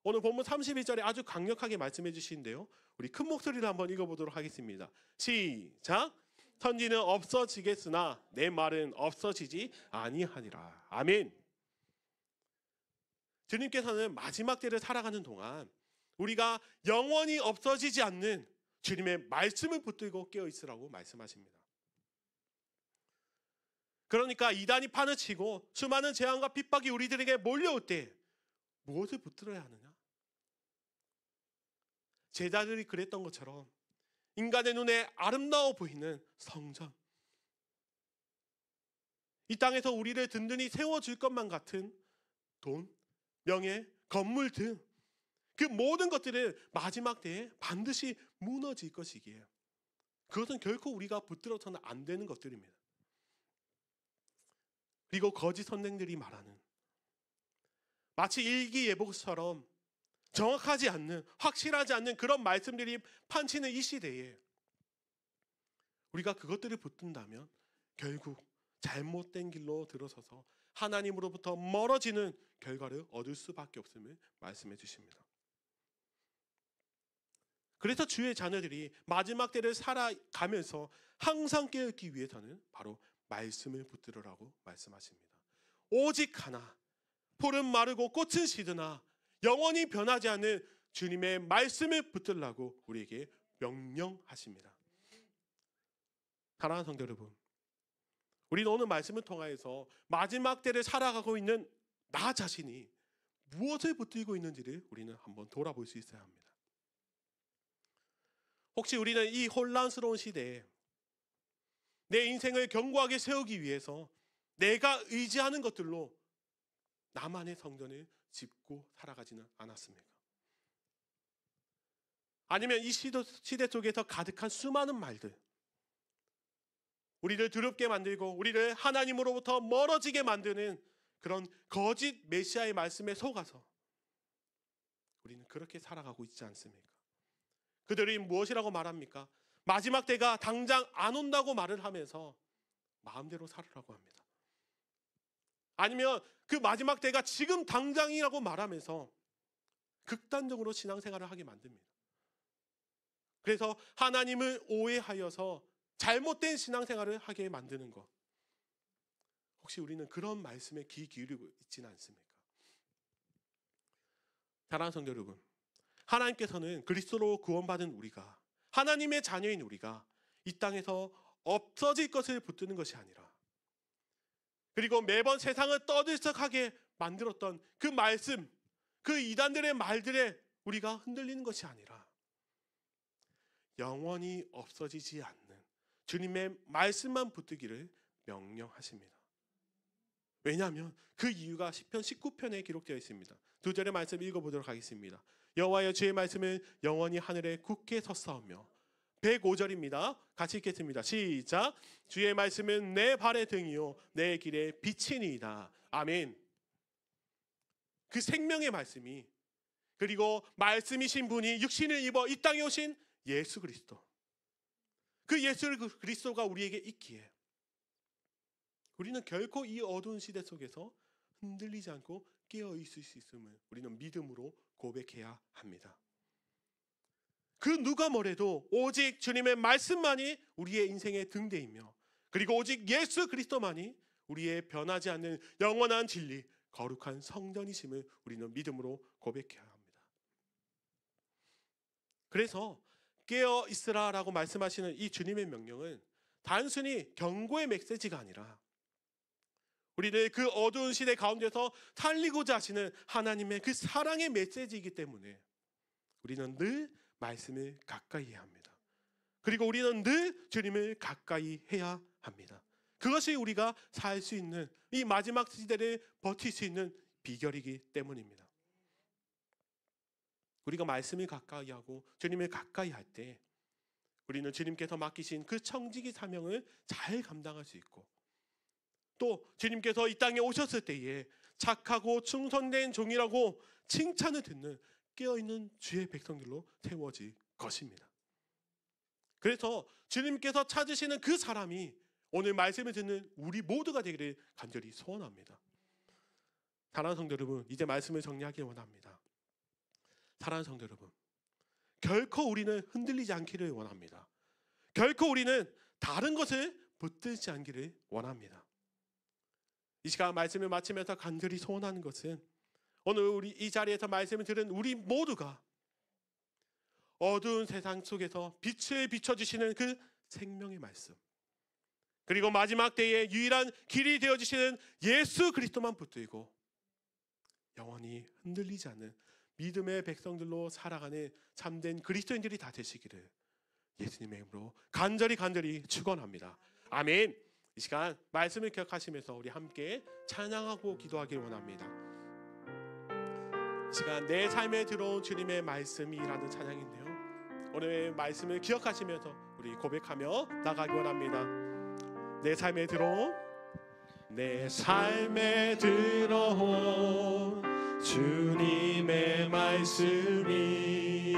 오늘 본문 32절에 아주 강력하게 말씀해 주시는데요. 우리 큰 목소리로 한번 읽어보도록 하겠습니다. 시작! 선지는 없어지겠으나 내 말은 없어지지 아니하니라. 아멘. 주님께서는 마지막 때를 살아가는 동안 우리가 영원히 없어지지 않는 주님의 말씀을 붙들고 깨어 있으라고 말씀하십니다. 그러니까 이단이 판을 치고 수많은 재앙과 핍박이 우리들에게 몰려올 때 무엇을 붙들어야 하느냐? 제자들이 그랬던 것처럼 인간의 눈에 아름다워 보이는 성전, 이 땅에서 우리를 든든히 세워줄 것만 같은 돈, 명예, 건물 등 그 모든 것들은 마지막 때에 반드시 무너질 것이기에 그것은 결코 우리가 붙들어서는 안 되는 것들입니다. 그리고 거짓 선생들이 말하는 마치 일기예보처럼 정확하지 않는, 확실하지 않는 그런 말씀들이 판치는 이 시대에 우리가 그것들을 붙든다면 결국 잘못된 길로 들어서서 하나님으로부터 멀어지는 결과를 얻을 수밖에 없음을 말씀해 주십니다. 그래서 주의 자녀들이 마지막 때를 살아가면서 항상 깨어있기 위해서는 바로 말씀을 붙들으라고 말씀하십니다. 오직 하나, 풀은 마르고 꽃은 시드나 영원히 변하지 않는 주님의 말씀을 붙들라고 우리에게 명령하십니다. 사랑하는 성도 여러분, 우리는 오늘 말씀을 통하여서 마지막 때를 살아가고 있는 나 자신이 무엇을 붙들고 있는지를 우리는 한번 돌아볼 수 있어야 합니다. 혹시 우리는 이 혼란스러운 시대에 내 인생을 견고하게 세우기 위해서 내가 의지하는 것들로 나만의 성전을 짓고 살아가지는 않았습니까? 아니면 이 시대 속에서 가득한 수많은 말들, 우리를 두렵게 만들고 우리를 하나님으로부터 멀어지게 만드는 그런 거짓 메시아의 말씀에 속아서 우리는 그렇게 살아가고 있지 않습니까? 그들이 무엇이라고 말합니까? 마지막 때가 당장 안 온다고 말을 하면서 마음대로 살으라고 합니다. 아니면 그 마지막 때가 지금 당장이라고 말하면서 극단적으로 신앙생활을 하게 만듭니다. 그래서 하나님을 오해하여서 잘못된 신앙생활을 하게 만드는 것. 혹시 우리는 그런 말씀에 귀 기울이고 있지는 않습니까? 사랑하는 성도 여러분, 하나님께서는 그리스도로 구원받은 우리가, 하나님의 자녀인 우리가 이 땅에서 없어질 것을 붙드는 것이 아니라, 그리고 매번 세상을 떠들썩하게 만들었던 그 말씀, 그 이단들의 말들에 우리가 흔들리는 것이 아니라 영원히 없어지지 않는 주님의 말씀만 붙들기를 명령하십니다. 왜냐하면 그 이유가 시편 19편에 기록되어 있습니다. 2절의 말씀 읽어보도록 하겠습니다. 여호와여, 주의 말씀은 영원히 하늘에 굳게 섰사오며. 105절입니다. 같이 읽겠습니다. 시작. 주의 말씀은 내 발의 등이요 내 길의 빛이니이다. 아멘. 그 생명의 말씀이, 그리고 말씀이신 분이 육신을 입어 이 땅에 오신 예수 그리스도, 그 예수 그리스도가 우리에게 있기에 우리는 결코 이 어두운 시대 속에서 흔들리지 않고 깨어 있을 수 있음을 우리는 믿음으로 고백해야 합니다. 그 누가 뭐래도 오직 주님의 말씀만이 우리의 인생의 등대이며, 그리고 오직 예수 그리스도만이 우리의 변하지 않는 영원한 진리, 거룩한 성전이심을 우리는 믿음으로 고백해야 합니다. 그래서 깨어 있으라라고 말씀하시는 이 주님의 명령은 단순히 경고의 메시지가 아니라 우리를 그 어두운 시대 가운데서 살리고자 하시는 하나님의 그 사랑의 메시지이기 때문에 우리는 늘 말씀을 가까이 해야 합니다. 그리고 우리는 늘 주님을 가까이 해야 합니다. 그것이 우리가 살 수 있는, 이 마지막 시대를 버틸 수 있는 비결이기 때문입니다. 우리가 말씀을 가까이 하고 주님을 가까이 할 때 우리는 주님께서 맡기신 그 청지기 사명을 잘 감당할 수 있고, 또 주님께서 이 땅에 오셨을 때에 착하고 충성된 종이라고 칭찬을 듣는 깨어있는 주의 백성들로 세워질 것입니다. 그래서 주님께서 찾으시는 그 사람이 오늘 말씀을 듣는 우리 모두가 되기를 간절히 소원합니다. 사랑하는 성도 여러분, 이제 말씀을 정리하기 원합니다. 사랑하는 성도 여러분, 결코 우리는 흔들리지 않기를 원합니다. 결코 우리는 다른 것을 붙들지 않기를 원합니다. 이 시간 말씀을 마치면서 간절히 소원하는 것은 오늘 우리 이 자리에서 말씀을 들은 우리 모두가 어두운 세상 속에서 빛을 비춰주시는 그 생명의 말씀, 그리고 마지막 때에 유일한 길이 되어주시는 예수 그리스도만 붙들고 영원히 흔들리지 않는 믿음의 백성들로 살아가는 참된 그리스도인들이 다 되시기를 예수님의 이름으로 간절히 축원합니다. 아멘. 이 시간 말씀을 기억하시면서 우리 함께 찬양하고 기도하길 원합니다. 이 시간 내 삶에 들어온 주님의 말씀이라는 찬양인데요, 오늘 말씀을 기억하시면서 우리 고백하며 나가기 원합니다. 내 삶에 들어온 주님의 말씀이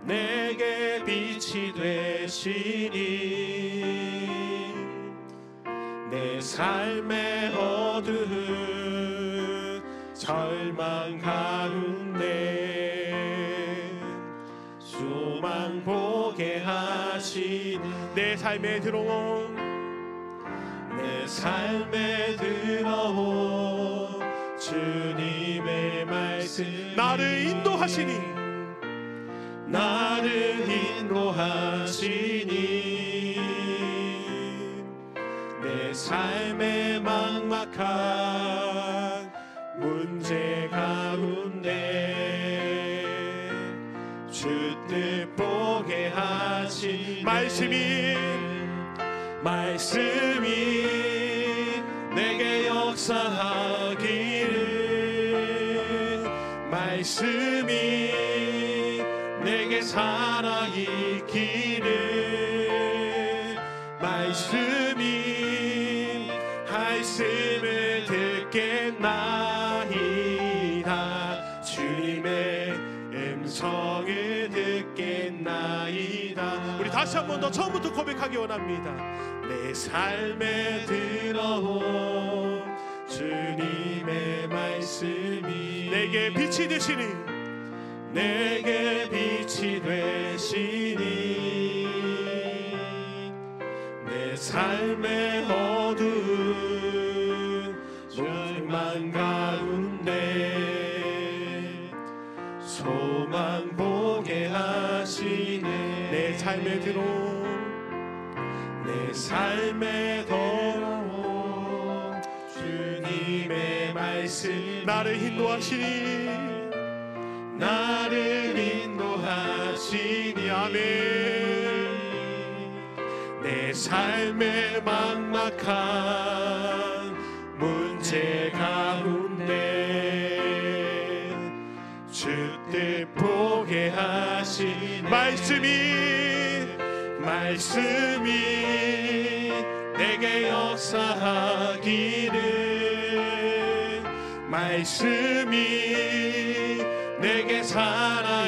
내게 빛이 되시니 내 삶의 어두운 절망 가운데 소망 보게 하시니 내 삶에 들어온 주님의 말씀 나를 인도하시니 내 삶의 막막한 문제 가운데 주 뜻 보게 하신 말씀이 내게 역사하기를, 말씀이 내게 살아있기를, 말씀을 듣겠나이다. 주님의 음성을 듣겠나이다. 우리 다시 한 번 더 처음부터 고백하기 원합니다. 내 삶에 들어온 주님의 말씀이 내게 빛이 되시니 내 삶의 어두운 절망 가운데 소망 보게 하시네. 내 삶에 들어온 주님의 말씀 나를 인도하시니 아멘. 내 삶의 막막한 문제 가운데 주 뜻 보게 하신 말씀이 내게 역사하기를, 말씀이 내게 살아있기를,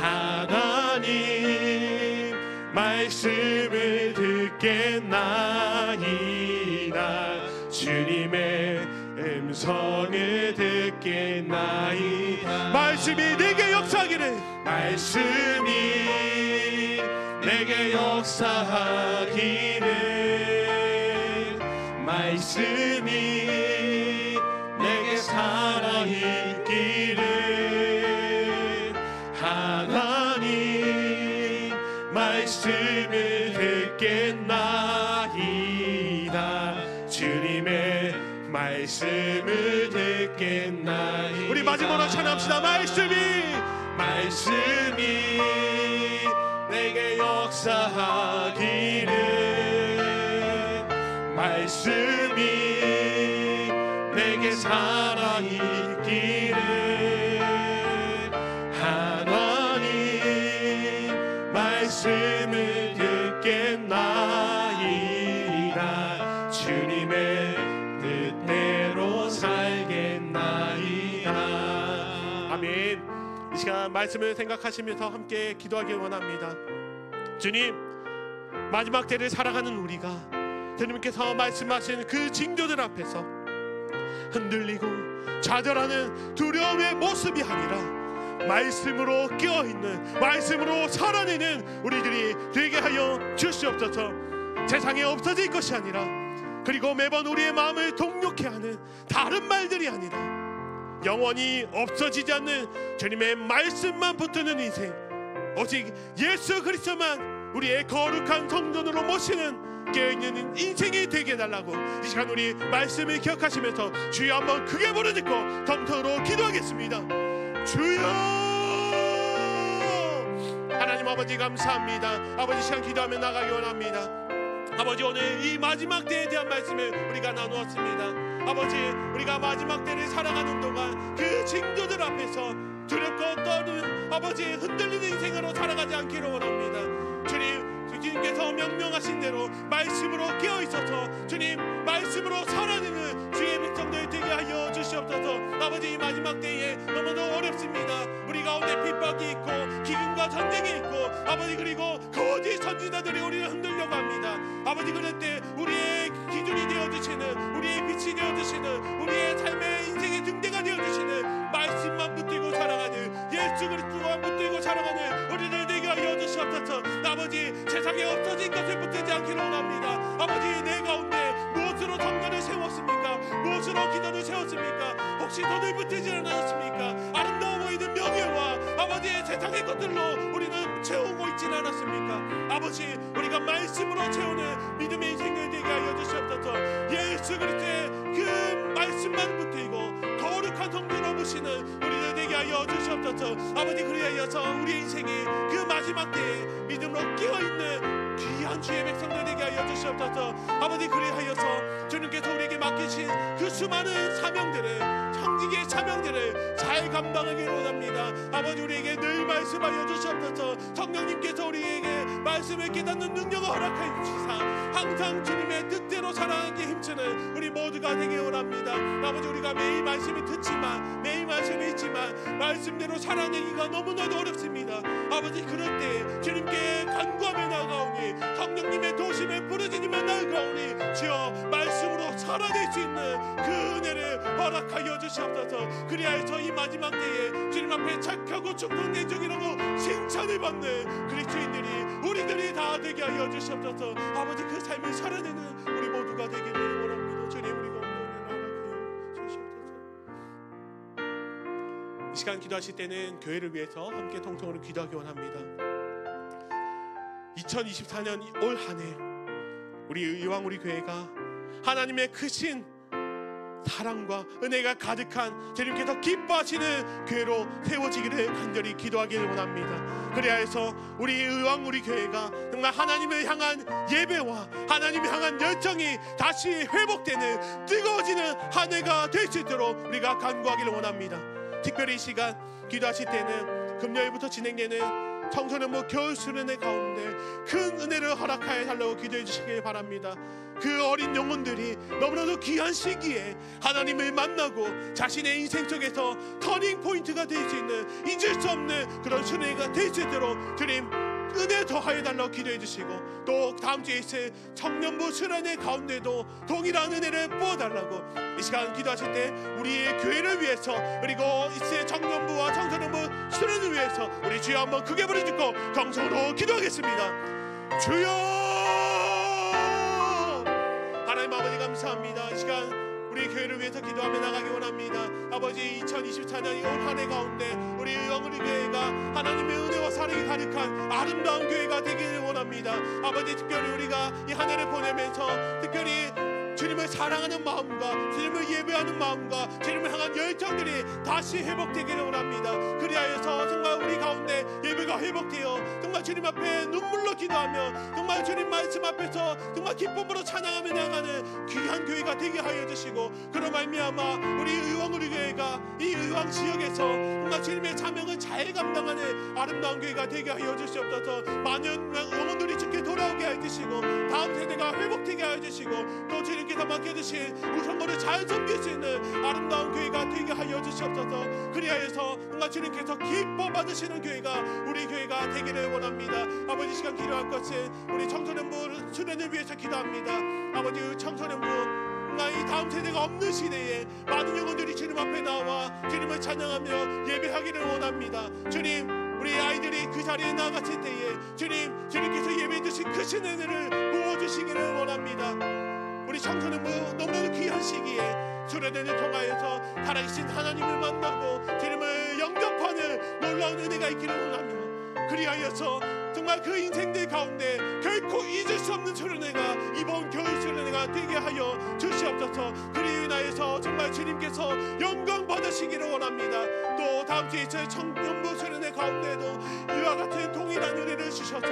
하나님 말씀을 듣겠나이다. 주님의 음성을 듣겠나이다. 말씀이 내게 역사하기를, 말씀이 내게 살아있기를, 하나님 말씀을 듣겠나이다. 주님의 말씀을 듣겠나이다. 우리 마지막으로 찬양합시다. 말씀이 내게 역사하기를, 말씀이 내게 살아있기를, 하나님 말씀을 듣겠나이다. 주님의 뜻대로 살겠나이다. 아멘. 이 시간 말씀을 생각하시면서 함께 기도하길 원합니다. 주님, 마지막 때를 살아가는 우리가 주님께서 말씀하신 그 징조들 앞에서 흔들리고 좌절하는 두려움의 모습이 아니라 말씀으로 깨어있는, 말씀으로 살아내는 우리들이 되게 하여 주시옵소서. 세상에 없어질 것이 아니라, 그리고 매번 우리의 마음을 동력케 하는 다른 말들이 아니라 영원히 없어지지 않는 주님의 말씀만 붙드는 인생, 오직 예수 그리스도만 우리의 거룩한 성전으로 모시는 깨어있는 인생이 되게 해달라고 이 시간 우리 말씀을 기억하시면서 주여 한번 크게 부르짖고 통성으로 기도하겠습니다. 주여, 하나님 아버지 감사합니다. 아버지 시간 기도하며 나가기 원합니다. 아버지 오늘 이 마지막 때에 대한 말씀을 우리가 나누었습니다. 아버지 우리가 마지막 때를 살아가는 동안 그 징조들 앞에서 두렵고 떠는 아버지 흔들리는 인생으로 살아가지 않기를 원합니다. 주님께서 명령하신 대로 말씀으로 깨어있어서 주님 말씀으로 살아내는 주의 백성들 되게 하여 주시옵소서. 아버지 이 마지막 때에 너무도 어렵습니다. 우리 가운데 핍박이 있고 기근과 전쟁이 있고 아버지 그리고 거짓 선지자들이 우리를 흔들려고 합니다. 아버지 그럴 때 우리의 기준이 되어주시는 우리의 빛이 되어주시는 우리의 삶의 인생의 등대가 되어주시는 말씀만 붙들고 살아가는 예수 그리스도만 붙들고 살아가는 우리들 되게 하여 주시옵소서. 아버지 세상에 없어진 것을 붙들지 않기를 원합니다. 아버지 내 가운데 무엇으로 성전을 세웠습니까? 무엇으로 기도를 세웠습니까? 혹시 돈을 붙들지 않았습니까? 아름다워 보이는 명예와 아버지의 세상의 것들로 우리는 채우고 있지는 않았습니까? 아버지 우리가 말씀으로 채우는 믿음의 인생을 되게 하여 주시옵소서. 예수 그리스도의 그 말씀만 붙들고 거룩한 성전을 보시는 우리들 되게 하여 주시옵소서. 아버지 그리하여서 우리의 인생이 그 마지막 때에 믿음으로 깨어있는 귀한 주의 백성들 되게 하여 주시옵소서. 아버지 그리하여서 주님께서 우리에게 맡기신 그 수많은 사명들을 형직의 사명들을 잘 감당하기를 원합니다. 아버지 우리에게 늘 말씀하여 주시옵소서. 성령님께서 우리에게 말씀을 깨닫는 능력을 허락하여 주시사 항상 주님의 뜻대로 살아가기 힘쓰는 우리 모두가 되기 원합니다. 아버지 우리가 매일 말씀을 듣지만 매일 말씀을 읽지만 말씀대로 살아내기가 너무나도 어렵습니다. 아버지 그럴 때 주님께 간구하며 나아가오니 성령님의 도심을 부르짖으며 나아가오니 주여 말씀으로 살아낼 수 있는 그 은혜를 허락하여 주시옵소서. 그리하여서 이 마지막 때에 주님 앞에 착하고 충성된 종이라고 칭찬을 받는 그리스도인들이 우리들이 다 되게 하여 주시옵소서. 아버지 그 삶을 살아내는 우리 모두가 되기를 원합니다. 주님 우리가 오늘 허락하여 주시옵소서. 이 시간 기도하실 때는 교회를 위해서 함께 통성으로 기도하기 원합니다. 2024년 올 한 해 우리 이왕 우리 교회가 하나님의 크신 사랑과 은혜가 가득한 주님께서 기뻐하시는 교회로 세워지기를 간절히 기도하기를 원합니다. 그래야해서 우리 의왕 우리 교회가 정말 하나님을 향한 예배와 하나님을 향한 열정이 다시 회복되는 뜨거워지는 한 해가 될 수 있도록 우리가 간구하기를 원합니다. 특별히 이 시간 기도하실 때는 금요일부터 진행되는 청소년부 겨울 수련회 가운데 큰 은혜를 허락하여 달라고 기도해 주시길 바랍니다. 그 어린 영혼들이 너무나도 귀한 시기에 하나님을 만나고 자신의 인생 속에서 터닝 포인트가 될 수 있는 잊을 수 없는 그런 수련회가 될 수 있도록 주님 은혜 더하여 달라고 기도해 주시고 또 다음 주에 있을 청년부 수련회 가운데도 동일한 은혜를 부어달라고 이 시간 기도하실 때 우리의 교회를 위해서 그리고 있을 청년부와 청소년부 수련을 위해서 우리 주여 한번 크게 부르짖고 정성으로 기도하겠습니다. 주여 하나님 아버지 감사합니다. 이 시간 우리 교회를 위해서 기도하며 나가기 원합니다. 아버지 2024년 올 한 해 가운데 우리 의왕우리 교회가 하나님의 은혜와 사랑이 가득한 아름다운 교회가 되기를 원합니다. 아버지 특별히 우리가 이 한 해를 보내면서 특별히 주님을 사랑하는 마음과 주님을 예배하는 마음과 주님을 향한 열정들이 다시 회복되기를 원합니다. 그리하여서 정말 우리 가운데 예배가 회복되어 정말 주님 앞에 눈물로 기도하며 정말 주님 말씀 앞에서 정말 기쁨으로 찬양하며 나가는 귀한 교회가 되게 하여 주시고 그로 말미암아 우리 의왕 우리 교회가 이 의왕 지역에서 정말 주님의 사명을 잘 감당하는 아름다운 교회가 되게 하여 주시옵소서. 많은 영혼들이 주께 돌아오게 하여 주시고 다음 세대가 회복되게 하여 주시고 또 주님께서 맡겨주신 우선거를 잘 섬길 수 있는 아름다운 교회가 되게 하여 주시옵소서. 그리하여서 정말 주님께서 기뻐 받으시는 교회가 우리 교회가 되기를 원합니다. 아버지 시간 기도할 것은 우리 청소년부 수련을 위해서 기도합니다. 아버지 청소년부 이 다음 세대가 없는 시대에 많은 영혼들이 주님 앞에 나와 주님을 찬양하며 예배하기를 원합니다. 주님 우리 아이들이 그 자리에 나갔을 때에 주님께서 예배해 주신 크신 은혜를 부어주시기를 원합니다. 우리 청소년부 너무나도 귀한 시기에 주례단을 통하여서 살아계신 하나님을 만나고 주님을 영접하는 놀라운 은혜가 있기를 원하며, 그리하여서 정말 그 인생들 가운데 결코 잊을 수 없는 수련회가 이번 겨울 수련회가 되게 하여 주시옵소서. 그리 인하여서 정말 주님께서 영광 받으시기를 원합니다. 또 다음 주에 있을 청년부 수련회 가운데에도 이와 같은 동일한 은혜를 주셔서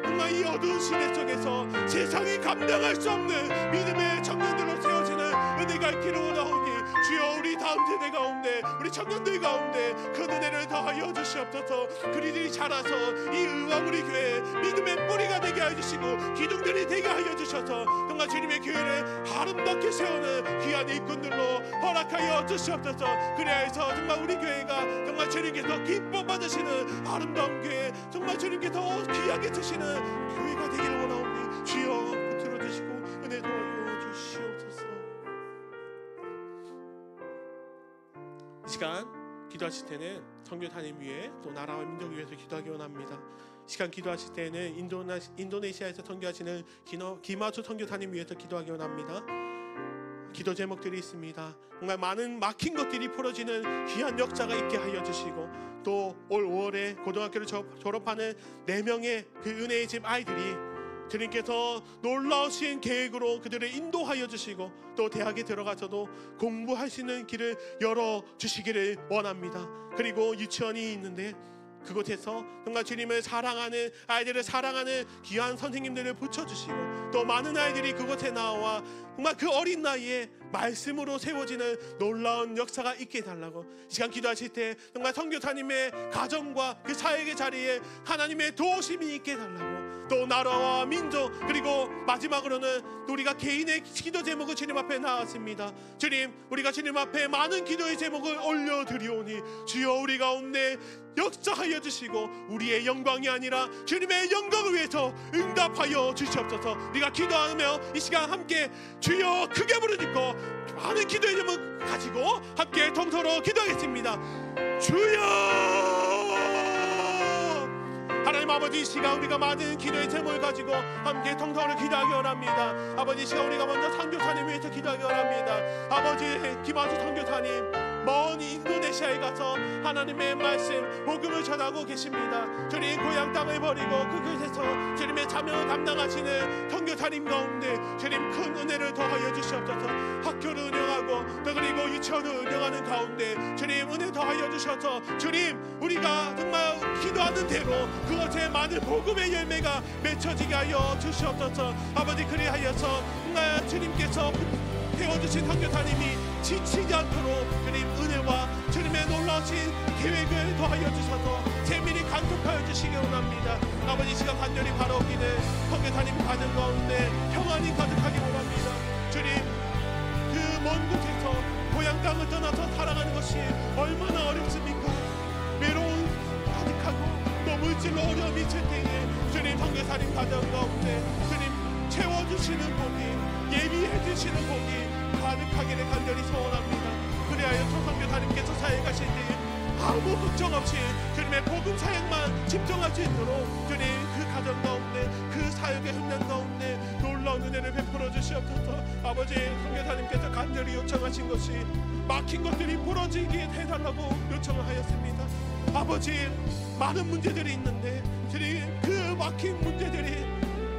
정말 이 어두운 시대 속에서 세상이 감당할 수 없는 믿음의 청년들로 세워지는 은혜가 있기를 원하오니, 주여 우리 다음 세대 가운데 우리 청년들 가운데 그 은혜를 더하여 주시옵소서. 그리들이 자라서 이 의왕우리 교회 믿음의 뿌리가 되게 하여 주시고 기둥들이 되게 하여 주셔서 정말 주님의 교회를 아름답게 세우는 귀한 일꾼들로 허락하여 주시옵소서. 그래서 정말 우리 교회가 정말 주님께서 기뻐 받으시는 아름다운 교회, 정말 주님께서 귀하게 드시는 교회가 되기를 원하오니 주여 붙들어 주시고 은혜 더하여 주시옵소서. 이 시간 기도하실 때는 선교사님 위해 또 나라와 민족 위해서 기도하기 원합니다. 이 시간 기도하실 때는 인도네시아에서 선교하시는 김하수 선교사님 위해서 기도하기 원합니다. 기도 제목들이 있습니다. 정말 많은 막힌 것들이 풀어지는 귀한 역사가 있게 하여 주시고, 또 올 5월에 고등학교를 졸업하는 4명의 그 은혜의 집 아이들이 주님께서 놀라우신 계획으로 그들을 인도하여 주시고 또 대학에 들어가서도 공부할 수 있는 길을 열어주시기를 원합니다. 그리고 유치원이 있는데 그곳에서 정말 주님을 사랑하는 아이들을 사랑하는 귀한 선생님들을 붙여주시고, 또 많은 아이들이 그곳에 나와 정말 그 어린 나이에 말씀으로 세워지는 놀라운 역사가 있게 해달라고, 시간 기도하실 때 정말 선교사님의 가정과 그 사역의 자리에 하나님의 도우심이 있게 해달라고, 또 나라와 민족, 그리고 마지막으로는 우리가 개인의 기도 제목을 주님 앞에 나왔습니다. 주님, 우리가 주님 앞에 많은 기도의 제목을 올려드리오니 주여 우리 가운데 역사하여 주시고 우리의 영광이 아니라 주님의 영광을 위해서 응답하여 주시옵소서. 우리가 기도하며 이 시간 함께 주여 크게 부르짖고 많은 기도의 제목 가지고 함께 통서로 기도하겠습니다. 주여! 하나님 아버지, 이 시간 우리가 많은 기도의 제목을 가지고 함께 통성으로 기도하기 원합니다. 아버지, 이 시간 우리가 먼저 선교사님 위해서 기도하기 원합니다. 아버지, 김하수 선교사님 먼 인도네시아에 가서 하나님의 말씀 복음을 전하고 계십니다. 주님 고향 땅을 버리고 그곳에서 주님의 자명을 감당하시는 선교사님 가운데 주님 큰 은혜를 더하여 주시옵소서. 학교를 운영하고 또 그리고 유치원을 운영하는 가운데 주님 은혜 더하여 주셔서 주님 우리가 정말 기도하는 대로 그것에 많은 복음의 열매가 맺혀지게 하여 주시옵소서. 아버지, 그리하여서 정말 주님께서 세워주신 선교사님이 지치지 않도록 주님 은혜와 주님의 놀라우신 계획을 더하여 주셔서 재미를 간섭하여 주시기 원합니다. 아버지, 시간 간절히 바라오기는 선교사님 가는 가운데 평안이 가득하기 원합니다. 주님, 그 먼 곳에서 고향 땅을 떠나서 살아가는 것이 얼마나 어렵습니까? 외로움 가득하고 또 물질로 어려움이 있을 때에 주님 선교사님 가정 가운데 주님 채워주시는 복이, 예비해주시는 복이 가득하기를 간절히 소원합니다. 그리하여 선교사님께서 사역하실 때 아무 걱정 없이 주님의 복음 사역만 집중할 수 있도록 주님 그 가정 가운데 그 사역의 현장 가운데 놀라운 은혜를 베풀어 주시옵소서. 아버지, 선교사님께서 간절히 요청하신 것이 막힌 것들이 풀어지게 해달라고 요청을 하였습니다. 아버지, 많은 문제들이 있는데 주님 그 막힌 문제들이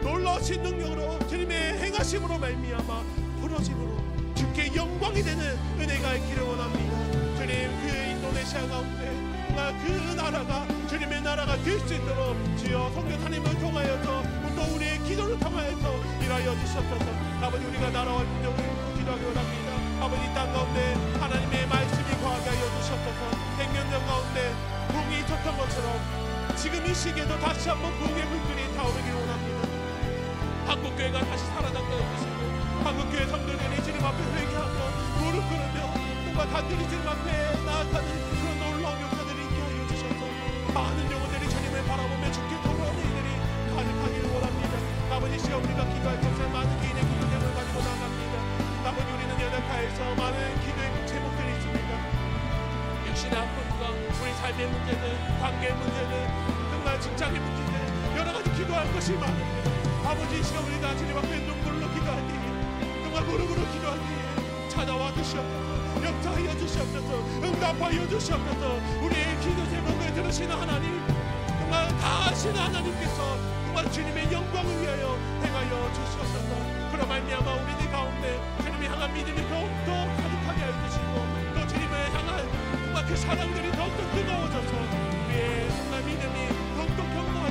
놀라우신 능력으로 주님의 행하심으로 말미암아 풀어짐으로 주께 영광이 되는 은혜가 있기를 원합니다. 주님, 그 인도네시아 가운데 그 나라가 주님의 나라가 될 수 있도록 주여 선교사님을 통하여서 또 우리의 기도를 통하여서 일하여 주시옵소서. 아버지, 우리가 나라와 민족을 기도하기 원합니다. 아버지, 땅 가운데 하나님의 말씀이 거하게 하여 주시옵소서. 100년 가운데 붕이 있었던 것처럼 지금 이 시기에도 다시 한번 붕의 물들이 타오르기 원합니다. 한국교회가 다시 살아난다는 것이고 한국교회 성도들이 주님 앞에 회개하며 무릎 꿇으며 뭔가 간절히 주님 앞에 나아가는 그런 놀라운 역사들이 있게 하여 주셔서 많은 영혼들이 주님을 바라보며 주께 돌아오는 이들이 가득하기를 원합니다. 아버지, 시간 우리가 기도할 것에 많은 개인의 기도 제목을 가지고 나갑니다. 아버지, 우리는 연약하에서 많은 기도의 제목들이 있습니다. 육신의 아픔과 우리 삶의 문제들, 관계의 문제들, 정말 직장의 문제들, 여러 가지 기도할 것이 많습니다. 아버지, 이 시간 우리가 주님 앞에 눈물로 기도하기에 정말 무릎으로 기도하기에 찾아와 주시옵소서. 역사하여 주시옵소서. 응답하여 주시옵소서. 우리의 기도 제목을 들으시는 하나님, 정말 다 아시는 하나님께서 정말 주님의 영광을 위하여 행하여 주시옵소서. 그로 말미암아 우리들 가운데 주님을 향한 믿음이 더욱더 가득하게 하여 주시고, 또 주님을 향한 정말 그 사랑들이 더욱더 뜨거워져서 우리의 정말 믿음이 더욱더 경고하여